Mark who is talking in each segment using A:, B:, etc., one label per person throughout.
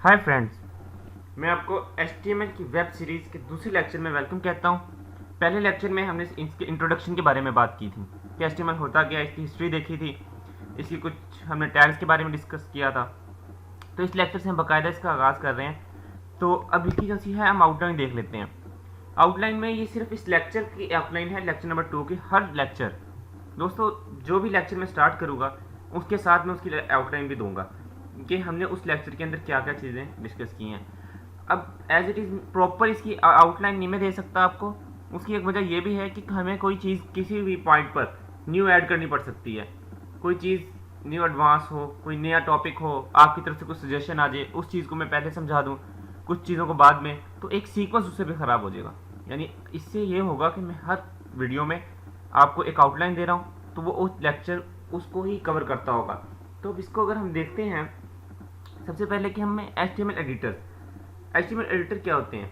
A: Hi friends, मैं आपको HTML की वेब सीरीज़ के दूसरे लेक्चर में वेलकम कहता हूँ। पहले लेक्चर में हमने इसके इंट्रोडक्शन के बारे में बात की थी कि HTML होता क्या, इसकी हिस्ट्री देखी थी, इसकी कुछ हमने टैग्स के बारे में डिस्कस किया था। तो इस लेक्चर से हम बाकायदा इसका आगाज़ कर रहे हैं। तो अब इसकी जो सी है हम आउटलाइन देख लेते हैं। आउटलाइन में ये सिर्फ इस लेक्चर की आउटलाइन है, लेक्चर नंबर 2 की। हर लेक्चर दोस्तों जो भी लेक्चर मैं स्टार्ट करूँगा उसके साथ मैं उसकी आउटलाइन भी दूंगा कि हमने उस लेक्चर के अंदर क्या क्या चीज़ें डिस्कस की हैं। अब एज इट इज़ प्रॉपर इसकी आउटलाइन नहीं मैं दे सकता आपको। उसकी एक वजह यह भी है कि हमें कोई चीज़ किसी भी पॉइंट पर न्यू ऐड करनी पड़ सकती है। कोई चीज़ न्यू एडवांस हो, कोई नया टॉपिक हो, आपकी तरफ से कुछ सजेशन आ जाए, उस चीज़ को मैं पहले समझा दूँ, कुछ चीज़ों को बाद में, तो एक सीक्वेंस उससे भी ख़राब हो जाएगा। यानी इससे ये होगा कि मैं हर वीडियो में आपको एक आउटलाइन दे रहा हूँ तो वो उस लेक्चर उसको ही कवर करता होगा। तो अब इसको अगर हम देखते हैं, सबसे पहले कि हमें HTML एडिटर क्या होते हैं।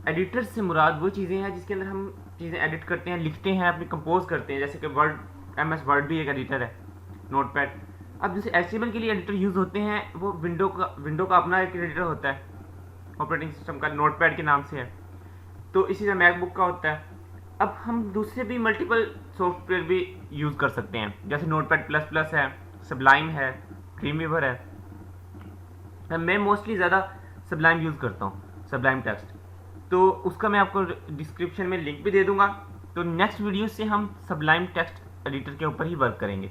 A: एडिटर से मुराद वो चीज़ें हैं जिसके अंदर हम चीज़ें एडिट करते हैं, लिखते हैं, अपनी कंपोज करते हैं। जैसे कि वर्ड, MS वर्ड भी एक एडिटर है, नोटपैड। अब जैसे HTML के लिए एडिटर यूज़ होते हैं, वो विंडो का अपना एक एडिटर होता है, ऑपरेटिंग सिस्टम का, नोटपैड के नाम से है। तो इसी तरह मैकबुक का होता है। अब हम दूसरे भी मल्टीपल सॉफ्टवेयर भी यूज़ कर सकते हैं, जैसे नोटपैड प्लस प्लस है, सबलाइम है, ड्रीमवीवर है। मैं मोस्टली ज़्यादा सबलाइम यूज़ करता हूँ, सबलाइम टेक्स्ट। तो उसका मैं आपको डिस्क्रिप्शन में लिंक भी दे दूँगा। तो नेक्स्ट वीडियो से हम सबलाइम टेक्स्ट एडिटर के ऊपर ही वर्क करेंगे।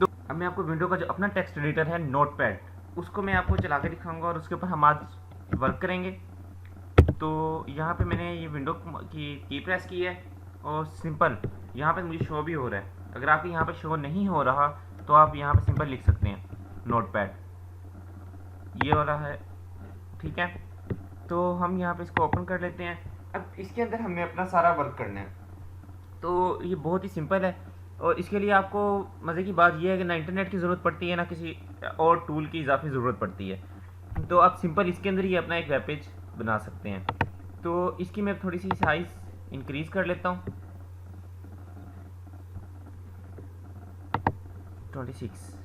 A: तो अब मैं आपको विंडो का जो अपना टेक्स्ट एडिटर है नोटपैड, उसको मैं आपको चला के दिखाऊँगा और उसके ऊपर हम आज वर्क करेंगे। तो यहाँ पे मैंने ये विंडो की प्रेस की है और सिंपल यहाँ पे मुझे शो भी हो रहा है। अगर आपके यहाँ पे शो नहीं हो रहा तो आप यहाँ पे सिंपल लिख सकते हैं नोटपैड, ये वाला है, ठीक है। तो हम यहाँ पे इसको ओपन कर लेते हैं। अब इसके अंदर हमने अपना सारा वर्क करना है। तो ये बहुत ही सिंपल है और इसके लिए आपको मज़े की बात यह है कि ना इंटरनेट की ज़रूरत पड़ती है, ना किसी और टूल की इजाफी ज़रूरत पड़ती है। तो आप सिंपल इसके अंदर ही अपना एक वेब पेज बना सकते हैं। तो इसकी मैं थोड़ी सी साइज़ इंक्रीज़ कर लेता हूँ, 26,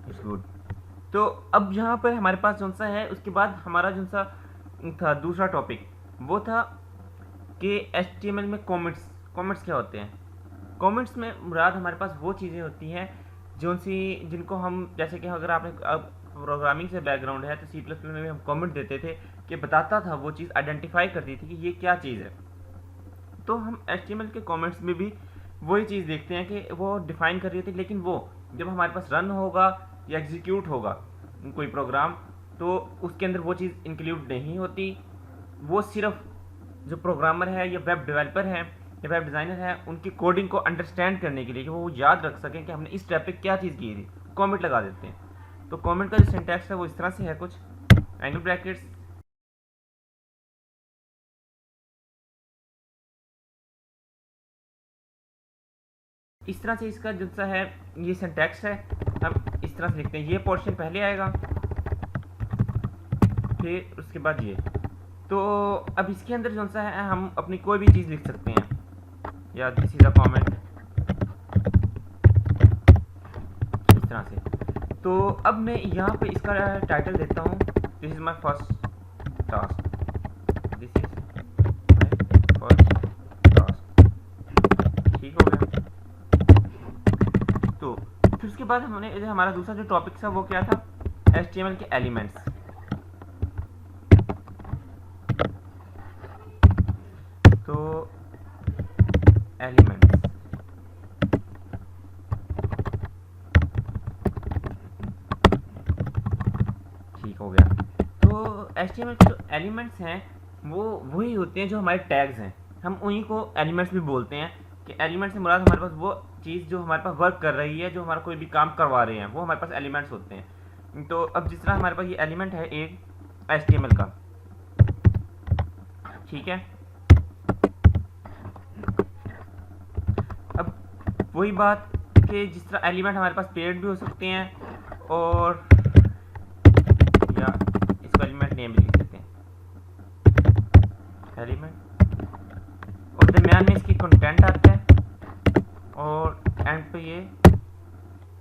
A: इट्स गुड। तो अब यहाँ पर हमारे पास जो सा है, उसके बाद हमारा जो सा था दूसरा टॉपिक, वो था कि HTML में कमेंट्स क्या होते हैं। कमेंट्स में मुराद हमारे पास वो चीज़ें होती हैं जिनको हम, जैसे कि अगर आपने अब प्रोग्रामिंग से बैकग्राउंड है तो C++ में भी हम कमेंट देते थे कि बताता था, वो चीज़ आइडेंटिफाई करती थी कि ये क्या चीज़ है। तो हम HTML के कमेंट्स में भी वही चीज़ देखते हैं कि वो डिफाइन कर रही थी, लेकिन वो जब हमारे पास रन होगा या एग्जीक्यूट होगा कोई प्रोग्राम, तो उसके अंदर वो चीज़ इंक्लूड नहीं होती। वो सिर्फ जो प्रोग्रामर है या वेब डेवलपर है या वेब डिज़ाइनर है, उनकी कोडिंग को अंडरस्टैंड करने के लिए, कि वो याद रख सकें कि हमने इस स्टेप पे क्या चीज़ की थी, कमेंट लगा देते हैं। तो कमेंट का जो सिंटैक्स है वो इस तरह से है, कुछ एंगल ब्रैकेट्स, इस तरह से इसका जो सा है ये सिंटैक्स है। हम इस तरह से लिखते हैं, ये पोर्शन पहले आएगा, फिर उसके बाद ये। तो अब इसके अंदर जो सा है हम अपनी कोई भी चीज़ लिख सकते हैं, या दिस इज अ कमेंट, इस तरह से। तो अब मैं यहाँ पे इसका टाइटल देता हूँ, this is my first task, this is my first task, ठीक हो गया। तो फिर उसके बाद हमने हमारा दूसरा जो टॉपिक था वो क्या था, HTML के एलिमेंट्स। तो एलिमेंट्स, ठीक हो गया। तो HTML के जो एलिमेंट्स हैं वो वही होते हैं जो हमारे टैग्स हैं, हम उन्हीं को एलिमेंट्स भी बोलते हैं। कि एलिमेंट्स से मुराद हमारे पास वो चीज़ जो हमारे पास वर्क कर रही है, जो हमारा कोई भी काम करवा रहे हैं, वो हमारे पास एलिमेंट्स होते हैं। तो अब जिस तरह हमारे पास ये एलिमेंट है एक HTML का, ठीक है। अब वही बात कि जिस तरह एलिमेंट हमारे पास पेड भी हो सकते हैं, और या इसको एलिमेंट नेम भी लिख देते हैं, एलिमेंट, और दरमियान में इसकी कंटेंट आता है और एंड पे ये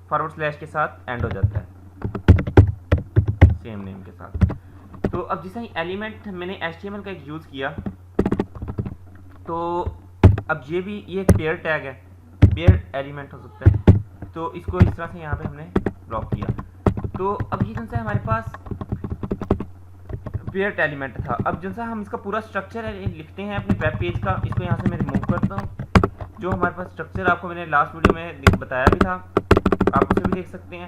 A: फॉरवर्ड स्लैश के साथ एंड हो जाता है, सेम नेम के साथ। तो अब जैसे ही एलिमेंट मैंने HTML का एक यूज़ किया, तो अब ये भी ये एक पेयर टैग है, पेयर एलिमेंट हो सकता है, तो इसको इस तरह से यहाँ पे हमने ब्लॉक किया। तो अब ये जैसा हमारे पास पेयर एलिमेंट था। अब जैसा हम इसका पूरा स्ट्रक्चर लिखते हैं अपने वेब पेज का, इसको यहाँ से मैं रिमूव करता हूँ। जो हमारे पास स्ट्रक्चर आपको मैंने लास्ट वीडियो में बताया भी था, आप उसे भी देख सकते हैं।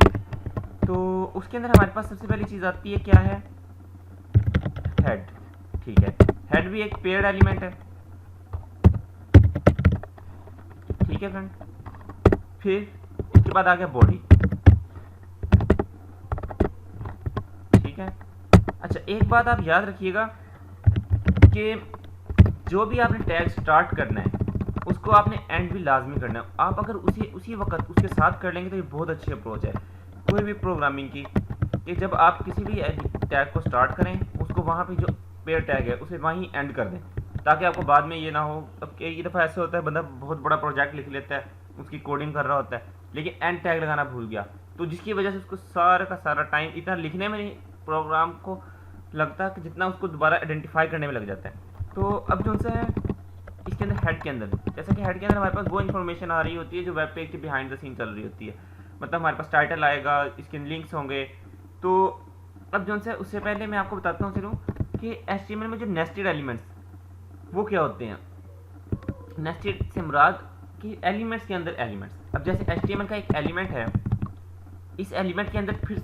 A: तो उसके अंदर हमारे पास सबसे पहली चीज़ आती है, क्या है, हेड। ठीक है, हेड भी एक पेयर्ड एलिमेंट है। ठीक है फ्रेंड, फिर उसके बाद आ गया बॉडी। ठीक है, अच्छा एक बात आप याद रखिएगा कि जो भी आपने टैग स्टार्ट करना है उसको आपने एंड भी लाजमी करना है। आप अगर उसी वक्त उसके साथ कर लेंगे तो ये बहुत अच्छी अप्रोच है कोई भी प्रोग्रामिंग की, कि जब आप किसी भी टैग को स्टार्ट करें उसको वहाँ पे जो पेयर टैग है उसे वहीं एंड कर दें, ताकि आपको बाद में ये ना हो। अब कई दफ़ा ऐसे होता है बंदा बहुत बड़ा प्रोजेक्ट लिख लेता है, उसकी कोडिंग कर रहा होता है, लेकिन एंड टैग लगाना भूल गया, तो जिसकी वजह से उसको सारा का सारा टाइम इतना लिखने में नहीं प्रोग्राम को लगता कि जितना उसको दोबारा आइडेंटिफाई करने में लग जाता है। तो अब जो सा है इसके अंदर हेड के अंदर, जैसे कि हेड के अंदर हमारे पास वो इन्फॉर्मेशन आ रही होती है जो वेब पेज के बिहाइंड द सीन चल रही होती है। मतलब हमारे पास टाइटल आएगा, इसके लिंक्स होंगे। तो अब जो सा उससे पहले मैं आपको बताता हूँ चलो कि HTML में जो नेस्टेड एलिमेंट्स वो क्या होते हैं। नेस्टेड से मुराद कि एलिमेंट्स के अंदर एलिमेंट्स। अब जैसे HTML का एक एलिमेंट है, इस एलिमेंट के अंदर फिर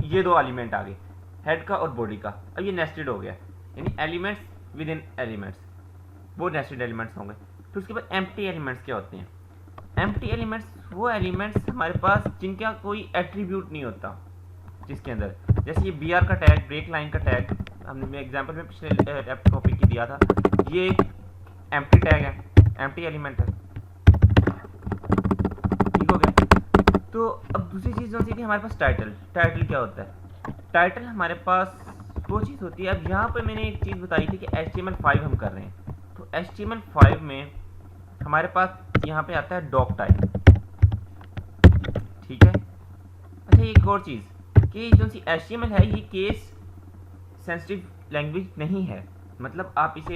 A: ये दो एलिमेंट आ गए, हेड का और बॉडी का। अब ये नेस्टेड हो गया, यानी एलिमेंट्स विद इन एलिमेंट्स, वो नेस्टेड एलिमेंट्स होंगे। फिर उसके बाद एम्प्टी एलिमेंट्स क्या होते हैं। एम्प्टी एलिमेंट्स वो एलिमेंट्स हमारे पास जिनका कोई एट्रीब्यूट नहीं होता जिसके अंदर, जैसे ये BR का टैग, ब्रेक लाइन का टैग, हमने एग्जांपल में पिछले टॉपिक की दिया था, ये एक एम्प्टी टैग है, एम्प्टी एलिमेंट है। ठीक हो गया। तो अब दूसरी चीज़ जो थी हमारे पास टाइटल। टाइटल क्या होता है, टाइटल हमारे पास वो चीज़ होती है। अब यहाँ पर मैंने एक चीज़ बताई थी कि HTML5 हम कर रहे हैं, तो HTML5 में हमारे पास यहाँ पे आता है डॉक टाइप। ठीक है, अच्छा एक और चीज़ कि जो सी HTML है ये केस सेंसिटिव लैंग्वेज नहीं है, मतलब आप इसे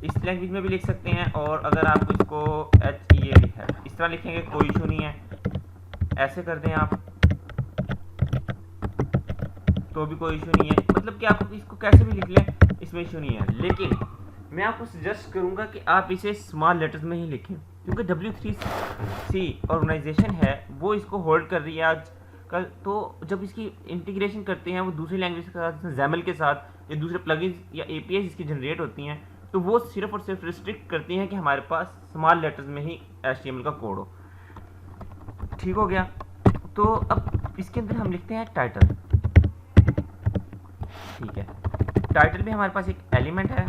A: इस लैंग्वेज में भी लिख सकते हैं, और अगर आप इसको HEAD है इस तरह लिखेंगे कोई इशू नहीं है, ऐसे कर दें आप तो भी कोई इशू नहीं है, मतलब कि आप इसको कैसे भी लिख लें इसमें इशू नहीं है। लेकिन मैं आपको सजेस्ट करूंगा कि आप इसे स्मॉल लेटर्स में ही लिखें, क्योंकि W3C ऑर्गेनाइजेशन है वो इसको होल्ड कर रही है आज कल। तो जब इसकी इंटीग्रेशन करते हैं वो दूसरी लैंग्वेज के साथ, जैसे XAML के साथ या दूसरे प्लगइन्स या APIs इसकी जनरेट होती हैं, तो वो सिर्फ और सिर्फ रिस्ट्रिक्ट करती हैं कि हमारे पास स्मॉल लेटर्स में ही HTML का कोड हो। ठीक हो गया। तो अब इसके अंदर हम लिखते हैं टाइटल। ठीक है, टाइटल भी हमारे पास एक एलिमेंट है,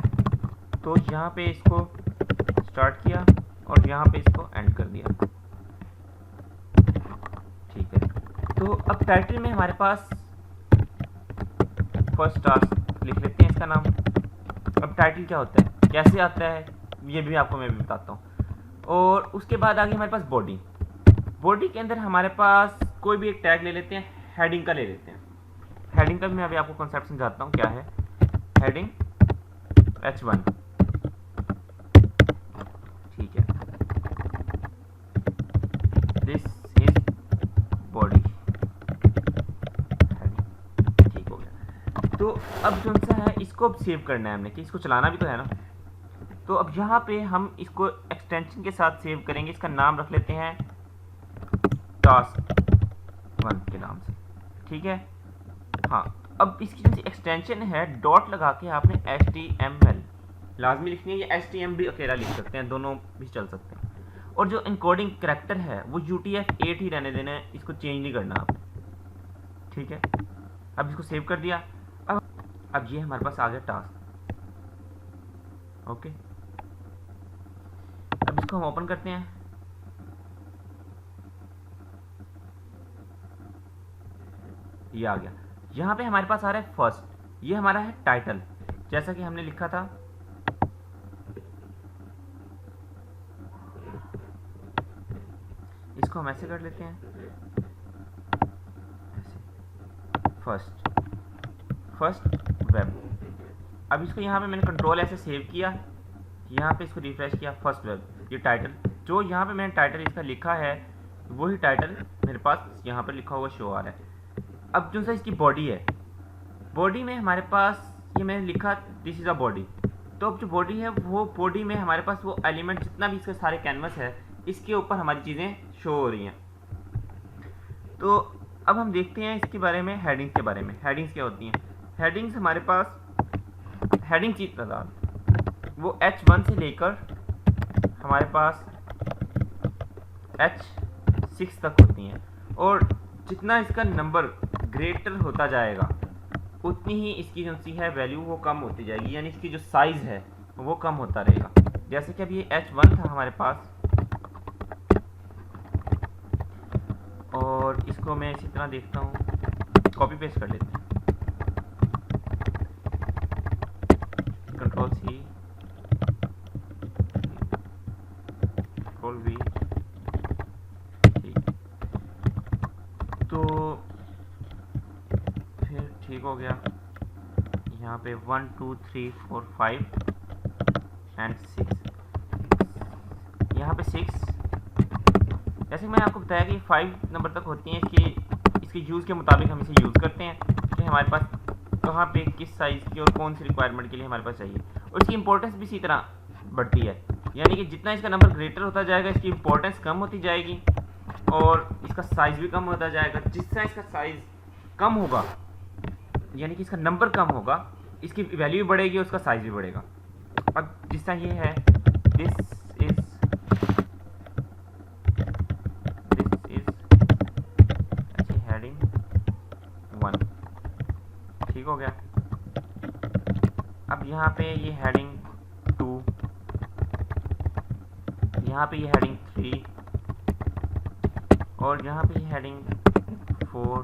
A: तो यहाँ पे इसको स्टार्ट किया और यहाँ पे इसको एंड कर दिया। ठीक है, तो अब टाइटल में हमारे पास फर्स्ट टास्क लिख लेते हैं इसका नाम। अब टाइटल क्या होता है, कैसे आता है, ये भी आपको मैं भी बताता हूँ। और उसके बाद आगे हमारे पास बॉडी। बॉडी के अंदर हमारे पास कोई भी एक टैग ले लेते हैं, हेडिंग का ले लेते हैं। हेडिंग का भी मैं अभी आपको कॉन्सेप्ट समझाता हूँ क्या है। Heading H1। ठीक है, दिस इज बॉडी। ठीक हो गया। तो अब जो सा है इसको अब सेव करना है हमने, कि इसको चलाना भी तो है ना। तो अब यहाँ पे हम इसको एक्सटेंशन के साथ सेव करेंगे। इसका नाम रख लेते हैं task1 के नाम से। ठीक है, हाँ। अब इसकी जो एक्सटेंशन है डॉट लगा के आपने HTML लाजमी लिखनी है, या HTML भी अकेला लिख सकते हैं, दोनों भी चल सकते हैं। और जो इनकोडिंग करैक्टर है वो UTF-8 ही रहने देना है, इसको चेंज नहीं करना आप। ठीक है, अब इसको सेव कर दिया। अब ये हमारे पास आ गया टास्क। ओके, अब इसको हम ओपन करते हैं। ये आ गया। यहाँ पे हमारे पास आ रहा है फर्स्ट, ये हमारा है टाइटल, जैसा कि हमने लिखा था। इसको हम ऐसे कर लेते हैं, ऐसे फर्स्ट वेब। अब इसको यहाँ पे मैंने कंट्रोल ऐसे सेव किया, यहाँ पे इसको रिफ्रेश किया, फर्स्ट वेब। ये टाइटल जो यहाँ पे मैंने टाइटल इसका लिखा है वही टाइटल मेरे पास यहाँ पर लिखा हुआ शो आ रहा है। अब जो सा इसकी बॉडी है, बॉडी में हमारे पास ये मैंने लिखा दिस इज़ अ बॉडी। तो अब जो बॉडी है वो बॉडी में हमारे पास वो एलिमेंट जितना भी इसके सारे कैनवस है इसके ऊपर हमारी चीज़ें शो हो रही हैं। तो अब हम देखते हैं इसके बारे में, हेडिंग्स के बारे में। हेडिंग्स क्या होती हैं? हेडिंग्स हमारे पास हेडिंग की तादाद वो H1 से लेकर हमारे पास H6 तक होती हैं, और जितना इसका नंबर ग्रेटर होता जाएगा उतनी ही इसकी जो सी है वैल्यू वो कम होती जाएगी, यानी इसकी जो साइज़ है वो कम होता रहेगा। जैसे कि अभी ये H1 था हमारे पास, और इसको मैं इसी तरह देखता हूँ, कॉपी पेस्ट कर लेते हैं, कंट्रोल C, कंट्रोल V, ठीक। तो फिर ठीक हो गया। यहाँ पे 1 2 3 4 5 एंड 6, यहाँ पे 6, जैसे मैंने आपको बताया कि 5 नंबर तक होती हैं। इसके यूज़ के मुताबिक हम इसे यूज़ करते हैं कि हमारे पास कहाँ पे किस साइज़ की और कौन सी रिक्वायरमेंट के लिए हमारे पास चाहिए, और इसकी इंपॉर्टेंस भी इसी तरह बढ़ती है। यानी कि जितना इसका नंबर ग्रेटर होता जाएगा इसकी इंपॉर्टेंस कम होती जाएगी और इसका साइज़ भी कम होता जाएगा। जिस तरह इसका साइज़ कम होगा, यानी कि इसका नंबर कम होगा, इसकी वैल्यू भी बढ़ेगी और उसका साइज़ भी बढ़ेगा। अब जिस तरह ये है, दिस इज हेडिंग 1, ठीक हो गया। अब यहाँ पे ये हेडिंग 2, यहाँ पे ये हेडिंग 3, और यहाँ पे ये हेडिंग 4,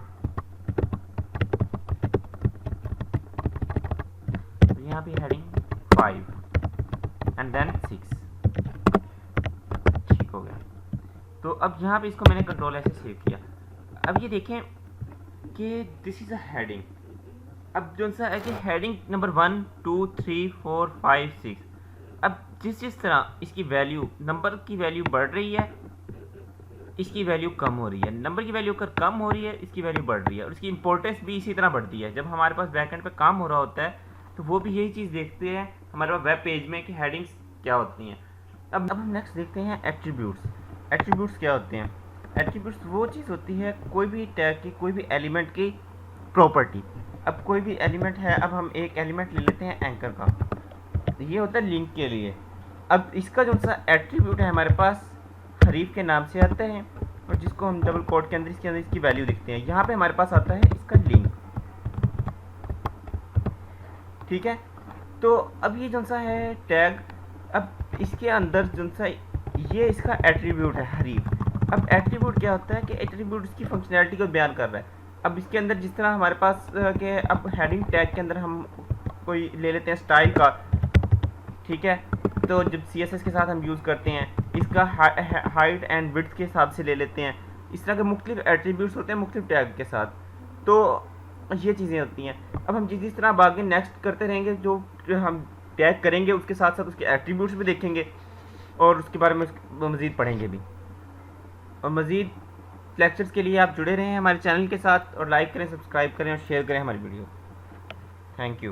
A: यहाँ पे हेडिंग 5 एंड देन 6, ठीक हो गया। तो अब यहाँ पे इसको मैंने कंट्रोल ऐसे सेव किया। अब ये देखें कि दिस इज़ अ हेडिंग। अब जो सा है कि हेडिंग नंबर 1 2 3 4 5 6, अब जिस तरह इसकी वैल्यू, नंबर की वैल्यू बढ़ रही है, इसकी वैल्यू कम हो रही है। नंबर की वैल्यू अगर कम हो रही है, इसकी वैल्यू बढ़ रही है, और इसकी इंपॉर्टेंस भी इसी तरह बढ़ती है। जब हमारे पास बैकएंड पे काम हो रहा होता है तो वो भी यही चीज़ देखते हैं हमारे पास वेब पेज में कि हेडिंग्स क्या होती हैं। अब हम नेक्स्ट देखते हैं एट्रीब्यूट्स। एट्रीब्यूट्स क्या होते हैं? एट्रीब्यूट्स वो चीज़ होती है कोई भी टैग की, कोई भी एलिमेंट की प्रॉपर्टी। अब कोई भी एलिमेंट है, अब हम एक एलिमेंट ले लेते हैं एंकर का, ये होता है लिंक के लिए। अब इसका जो सा एट्रीब्यूट है हमारे पास हरीफ के नाम से आता है, और जिसको हम डबल कोट के अंदर इसकी वैल्यू देखते हैं। यहाँ पे हमारे पास आता है इसका लिंक, ठीक है। तो अब ये जो सा है टैग, अब इसके अंदर जो सा ये इसका एट्रीब्यूट है हरीफ। अब एट्रीब्यूट क्या होता है कि एट्रीब्यूट इसकी फंक्शनैलिटी को बयान कर रहा है। अब इसके अंदर जिस तरह हमारे पास के अब हेडिंग टैग के अंदर हम कोई ले लेते हैं स्टाइल का, ठीक है। तो जब CSS के साथ हम यूज़ करते हैं, इसका हाइट एंड विड्थ के हिसाब से ले लेते हैं। इस तरह के मुख्तलिफ एट्रीब्यूट्स होते हैं मुख्तलिफ टैग के साथ। तो ये चीज़ें होती हैं। अब हम जिस तरह आगे नेक्स्ट करते रहेंगे, जो हम टैग करेंगे उसके साथ साथ उसके एट्रीब्यूट्स भी देखेंगे और उसके बारे में मज़ीद पढ़ेंगे भी। और मज़ीद लेक्चर्स के लिए आप जुड़े रहें हमारे चैनल के साथ, और लाइक करें, सब्सक्राइब करें और शेयर करें हमारी वीडियो। Thank you.